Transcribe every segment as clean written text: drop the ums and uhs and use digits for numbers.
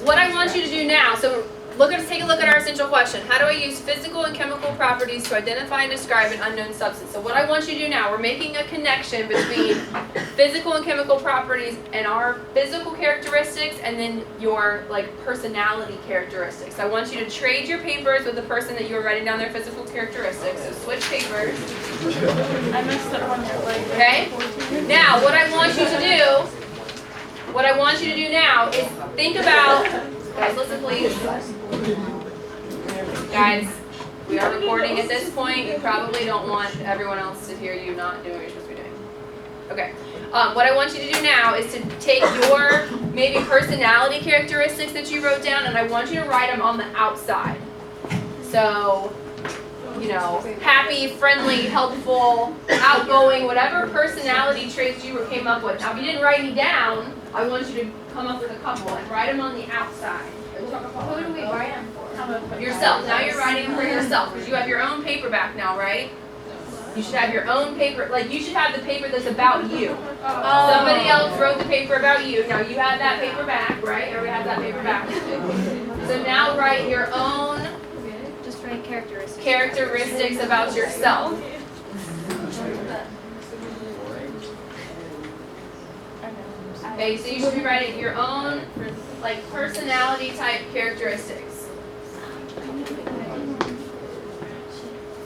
what I want you to do now, so take a look at our essential question. How do I use physical and chemical properties to identify and describe an unknown substance? So what I want you to do now, we're making a connection between physical and chemical properties and our physical characteristics and then your personality characteristics. I want you to trade your papers with the person that you were writing down their physical characteristics. So switch papers. I messed up on your leg. Okay? Now, what I want you to do now is think about, guys, listen please. Guys, we are recording at this point. You probably don't want everyone else to hear you not doing what you're supposed to be doing. Okay. What I want you to do now is to take your maybe personality characteristics that you wrote down and I want you to write them on the outside. So, happy, friendly, helpful, outgoing, whatever personality traits you came up with. Now, if you didn't write any down, I want you to come up with a couple and write them on the outside. Who do we write them for? Yourself. Now you're writing them for yourself because you have your own paperback now, right? You should have your own paper. You should have the paper that's about you. Somebody else wrote the paper about you. Now you have that paper back, right? Everybody has that paper back. So now write your own characteristics about yourself. Okay, so you should be writing your own personality type characteristics.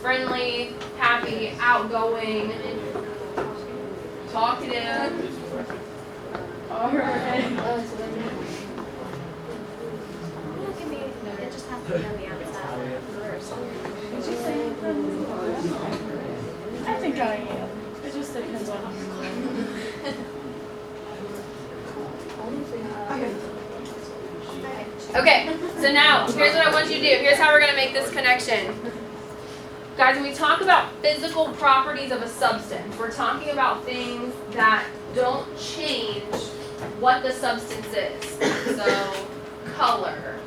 Friendly, happy, outgoing, talkative. Alright. It just has to be on the outside. Did you say I think I am. It just depends on Okay, so now, here's what I want you to do. Here's how we're going to make this connection. Guys, when we talk about physical properties of a substance, we're talking about things that don't change what the substance is. So, color,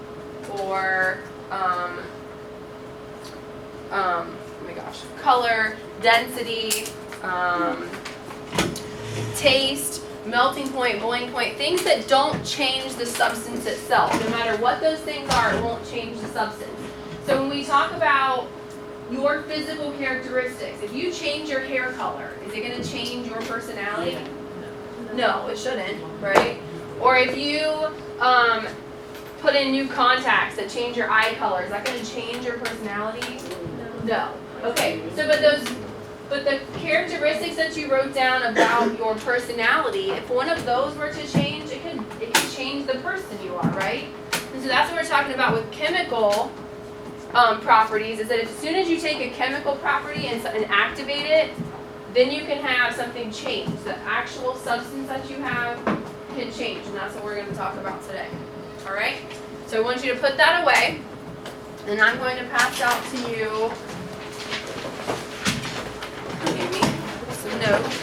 or, color, density, taste, melting point, boiling point, things that don't change the substance itself. No matter what those things are, it won't change the substance. So when we talk about your physical characteristics, if you change your hair color, is it going to change your personality? No, it shouldn't, right? Or if you put in new contacts that change your eye color, is that going to change your personality? No. Okay, so but the characteristics that you wrote down about your personality, if one of those were to change, it could change the person you are, right? And so that's what we're talking about with chemical properties, is that as soon as you take a chemical property and activate it, then you can have something change. The actual substance that you have can change, and that's what we're going to talk about today. All right? So I want you to put that away, and I'm going to pass out to you maybe some notes.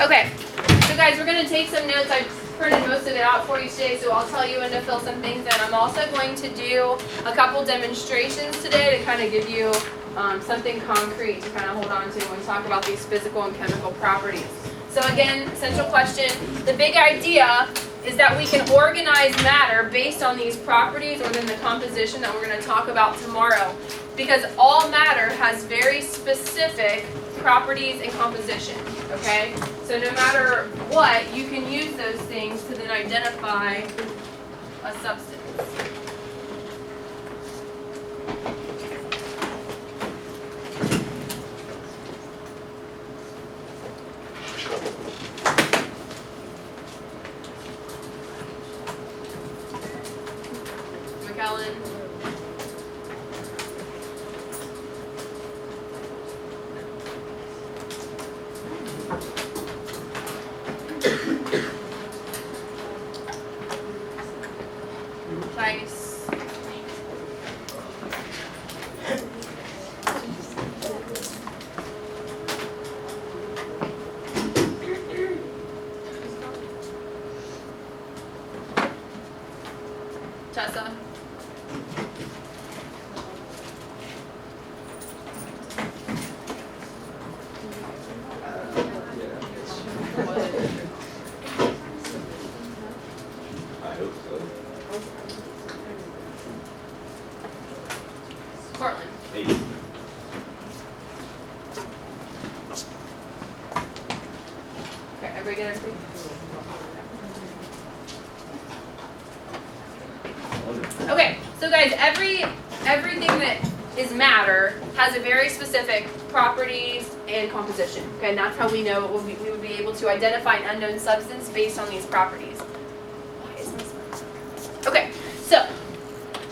Okay, so guys, we're going to take some notes. I printed most of it out for you today, so I'll tell you when to fill some things in. I'm also going to do a couple demonstrations today to kind of give you something concrete to kind of hold on to when we talk about these physical and chemical properties. So again, essential question, the big idea is that we can organize matter based on these properties or then the composition that we're going to talk about tomorrow, because all matter has very specific properties and composition, okay? So no matter what, you can use those things to then identify a substance. McKellen. Tice. Tessa. I hope so. Cortland. Hey. Okay, everybody get everything? Okay, so guys, everything that is matter has a very specific properties and composition. Okay, and that's how we know we would be able to identify an unknown substance based on these properties. Why is my smart? Okay, so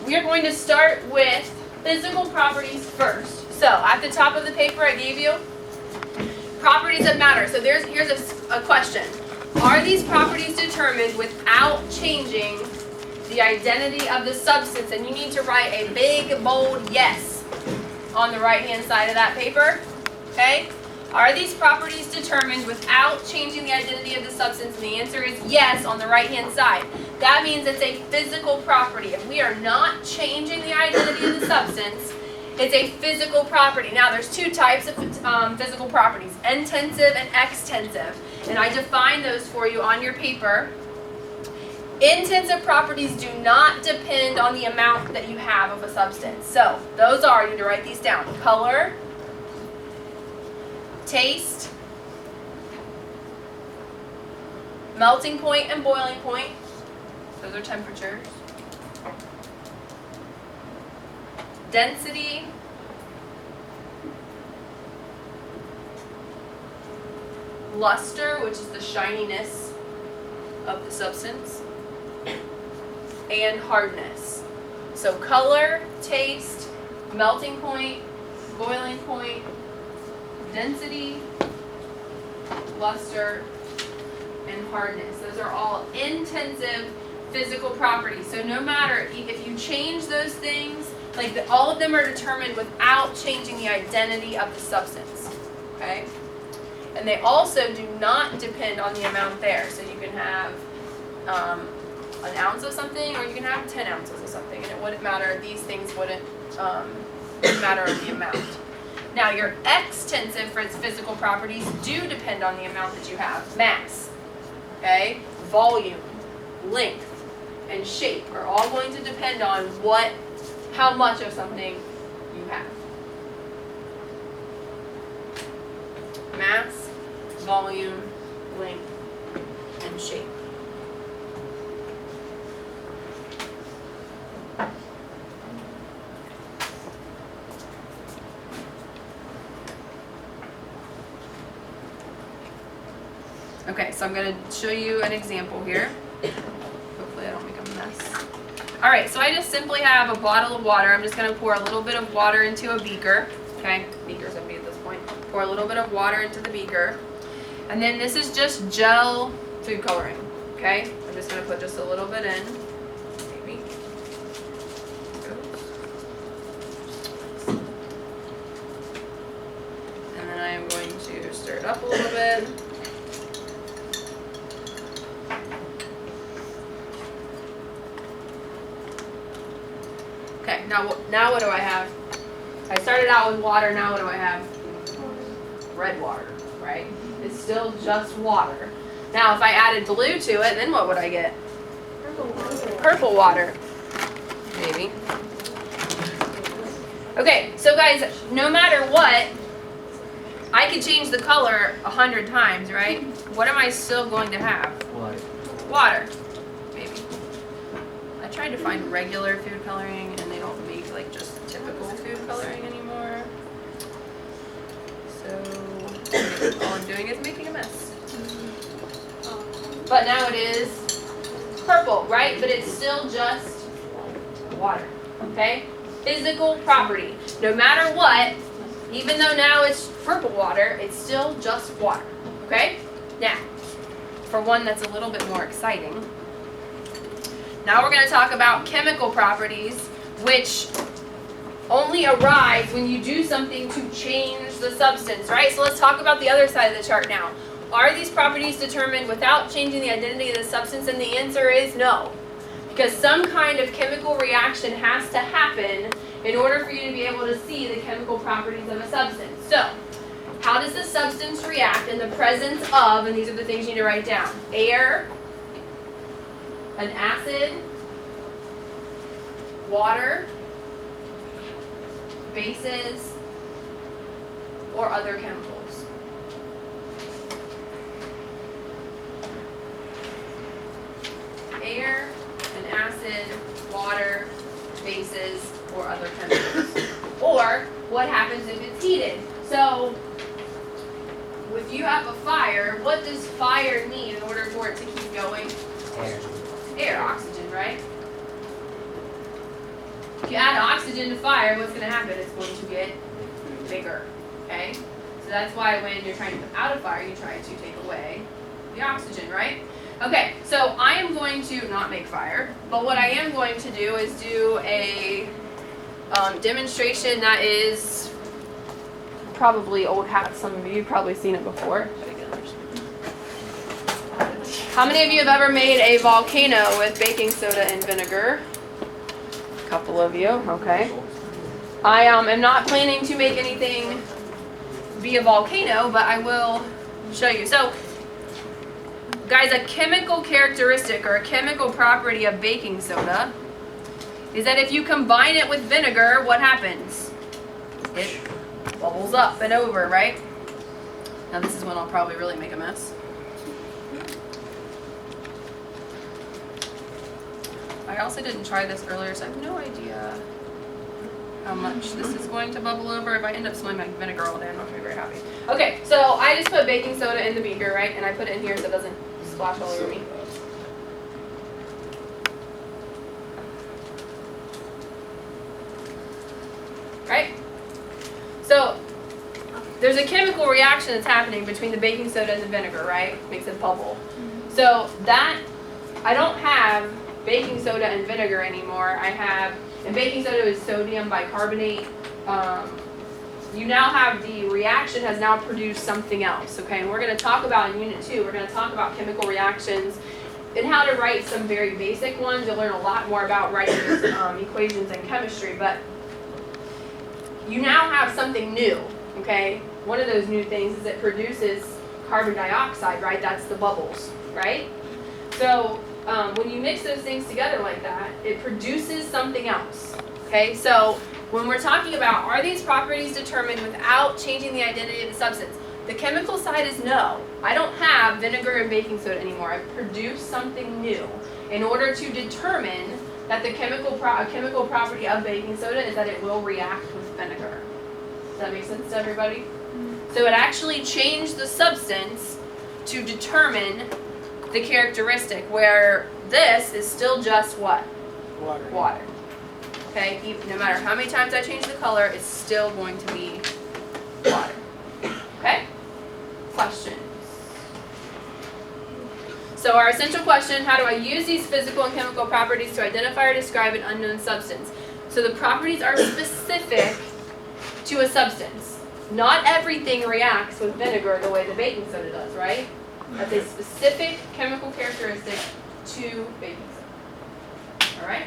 we are going to start with physical properties first. So at the top of the paper I gave you, properties of matter. So here's a question. Are these properties determined without changing the identity of the substance? And you need to write a big, bold yes on the right-hand side of that paper. Okay? Are these properties determined without changing the identity of the substance? And the answer is yes on the right-hand side. That means it's a physical property. If we are not changing the identity of the substance, it's a physical property. Now, there's two types of physical properties, intensive and extensive. And I define those for you on your paper. Intensive properties do not depend on the amount that you have of a substance. So, those are, you need to write these down, color, taste, melting point and boiling point. Those are temperatures. Density, luster, which is the shininess of the substance, and hardness. So color, taste, melting point, boiling point, density, luster, and hardness. Those are all intensive physical properties. So no matter if you change those things, all of them are determined without changing the identity of the substance. Okay? And they also do not depend on the amount there. So you can have an ounce of something, or you can have 10 ounces of something, and it wouldn't matter. These things wouldn't matter of the amount. Now, your extensive physical properties do depend on the amount that you have. Mass, okay, volume, length, and shape are all going to depend on how much of something you have. Mass, volume, length, and shape. Okay, so I'm going to show you an example here. Hopefully I don't make a mess. Alright, so I just simply have a bottle of water. I'm just going to pour a little bit of water into a beaker. Okay, beaker's empty at this point. Pour a little bit of water into the beaker. And then this is just gel food coloring. Okay, I'm just going to put just a little bit in. Maybe. And then I am going to stir it up a little bit. Okay, now what do I have? I started out with water, now what do I have? Red water, right? It's still just water. Now if I added blue to it, then what would I get? Purple water. Maybe. Okay, so guys, no matter what, I could change the color 100 times, right? What am I still going to have? Water. Maybe. I tried to find regular food coloring and they don't make just typical food coloring anymore. So all I'm doing is making a mess. But now it is purple, right? But it's still just water, okay? Physical property. No matter what, even though now it's purple water, it's still just water, Okay? Now, for one that's a little bit more exciting, now we're going to talk about chemical properties, which only arise when you do something to change the substance, right? So let's talk about the other side of the chart now. Are these properties determined without changing the identity of the substance? And the answer is no. Because some kind of chemical reaction has to happen in order for you to be able to see the chemical properties of a substance. So, how does the substance react in the presence of, and these are the things you need to write down, air, an acid, water, bases, or other chemicals? Air, an acid, water, bases, or other chemicals. Or what happens if it's heated? So, if you have a fire, what does fire need in order for it to keep going? Air, oxygen, right? If you add oxygen to fire, what's going to happen? It's going to get bigger, okay? So that's why when you're trying to put out a fire, you try to take away the oxygen, right? Okay, so I am going to not make fire, but what I am going to do is do a demonstration that is probably old hat. Some of you have probably seen it before. How many of you have ever made a volcano with baking soda and vinegar? A couple of you, okay. I am not planning to make anything be a volcano, but I will show you. So, guys, a chemical characteristic or a chemical property of baking soda is that if you combine it with vinegar, what happens? It bubbles up and over, right? Now this is when I'll probably really make a mess. I also didn't try this earlier, so I have no idea how much this is going to bubble over. If I end up spilling my vinegar all day, I'm not going to be very happy. Okay, so I just put baking soda in the beaker, right? And I put it in here so it doesn't splash all over me. Right? So, there's a chemical reaction that's happening between the baking soda and the vinegar, right? Makes it bubble. So that, I don't have baking soda and vinegar anymore. I have, and baking soda is sodium bicarbonate. You now have the reaction has now produced something else, okay? And we're going to talk about in Unit 2, we're going to talk about chemical reactions and how to write some very basic ones. You'll learn a lot more about writing those equations in chemistry, but you now have something new, okay? One of those new things is it produces carbon dioxide, right? That's the bubbles, right? So when you mix those things together like that, it produces something else, okay? So when we're talking about, are these properties determined without changing the identity of the substance? The chemical side is no. I don't have vinegar and baking soda anymore. I've produced something new in order to determine that the chemical property of baking soda is that it will react with vinegar. Does that make sense to everybody? Mm-hmm. So it actually changed the substance to determine the characteristic, where this is still just what? Water. Okay, no matter how many times I change the color, it's still going to be water. Okay? Questions? So our essential question, how do I use these physical and chemical properties to identify or describe an unknown substance? So the properties are specific to a substance. Not everything reacts with vinegar the way the baking soda does, right? That's a specific chemical characteristic to baking soda. All right?